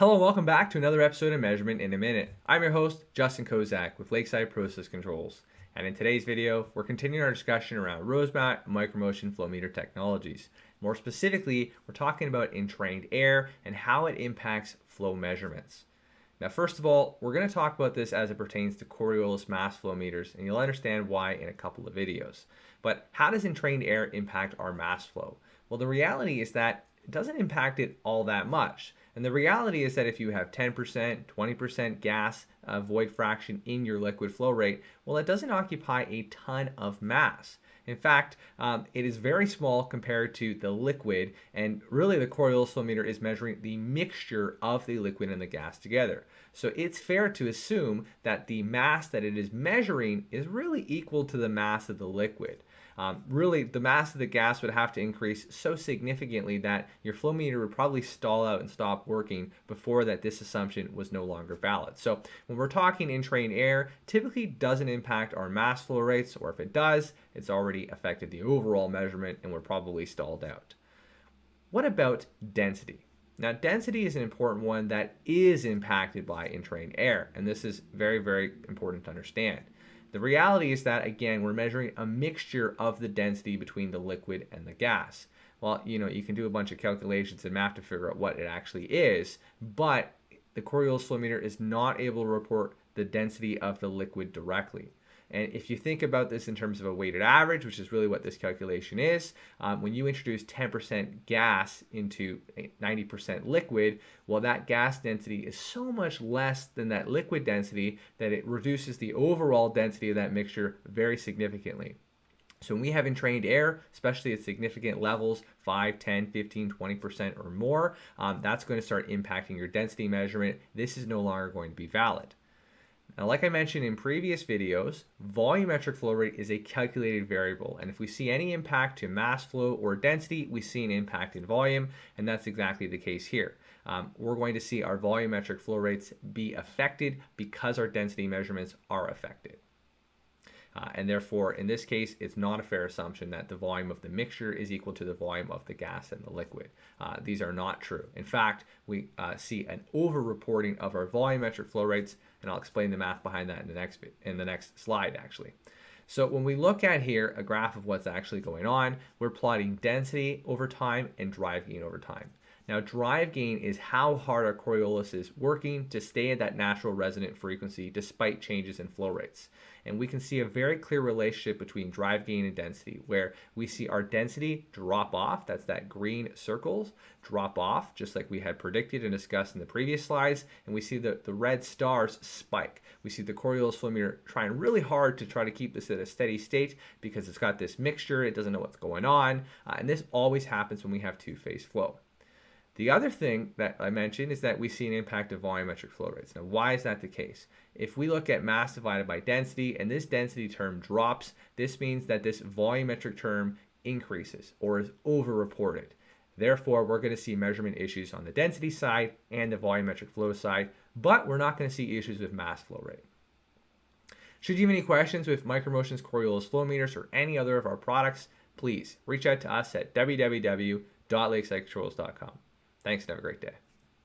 Hello and welcome back to another episode of Measurement in a Minute. I'm your host, Justin Kozak with Lakeside Process Controls. And in today's video, we're continuing our discussion around 𝗧𝗦𝗕𝗦𝗖𝗥𝗓𝗕𝗘 micromotion flow meter technologies. More specifically, we're talking about entrained air and how it impacts flow measurements. Now, first of all, we're going to talk about this as it pertains to Coriolis mass flow meters, and you'll understand why in a couple of videos. But how does entrained air impact our mass flow? Well, the reality is that it doesn't impact it all that much. And the reality is that if you have 10%, 20% gas void fraction in your liquid flow rate, well, it doesn't occupy a ton of mass. In fact, it is very small compared to the liquid, and really the Coriolis flow meter is measuring the mixture of the liquid and the gas together. So it's fair to assume that the mass that it is measuring is really equal to the mass of the liquid. Really, the mass of the gas would have to increase so significantly that your flow meter would probably stall out and stop working before that this assumption was no longer valid. So when we're talking entrained air, typically doesn't impact our mass flow rates, or if it does, it's already affected the overall measurement and we're probably stalled out. What about density? Now, density is an important one that is impacted by entrained air, and this is very, very important to understand. The reality is that, again, we're measuring a mixture of the density between the liquid and the gas. Well, you can do a bunch of calculations and math to figure out what it actually is, but the Coriolis flow meter is not able to report the density of the liquid directly. And if you think about this in terms of a weighted average, which is really what this calculation is, when you introduce 10% gas into 90% liquid, well, that gas density is so much less than that liquid density that it reduces the overall density of that mixture very significantly. So when we have entrained air, especially at significant levels, 5, 10, 15, 20% or more, that's going to start impacting your density measurement. This is no longer going to be valid. Now, like I mentioned in previous videos, volumetric flow rate is a calculated variable, and if we see any impact to mass flow or density, we see an impact in volume, and that's exactly the case here. We're going to see our volumetric flow rates be affected because our density measurements are affected. And therefore, in this case, it's not a fair assumption that the volume of the mixture is equal to the volume of the gas and the liquid. These are not true. In fact, we see an over-reporting of our volumetric flow rates, and I'll explain the math behind that in the next slide, actually. So when we look at here a graph of what's actually going on, we're plotting density over time and drive gain over time. Now, drive gain is how hard our Coriolis is working to stay at that natural resonant frequency despite changes in flow rates. And we can see a very clear relationship between drive gain and density, where we see our density drop off, that's that green circles, drop off, just like we had predicted and discussed in the previous slides, and we see the red stars spike. We see the Coriolis flow meter trying really hard to try to keep this at a steady state because it's got this mixture, it doesn't know what's going on, and this always happens when we have two-phase flow. The other thing that I mentioned is that we see an impact of volumetric flow rates. Now, why is that the case? If we look at mass divided by density and this density term drops, this means that this volumetric term increases or is over-reported. Therefore, we're going to see measurement issues on the density side and the volumetric flow side, but we're not going to see issues with mass flow rate. Should you have any questions with Micromotion's Coriolis flow meters or any other of our products, please reach out to us at www.lakesidecontrols.com. Thanks and have a great day.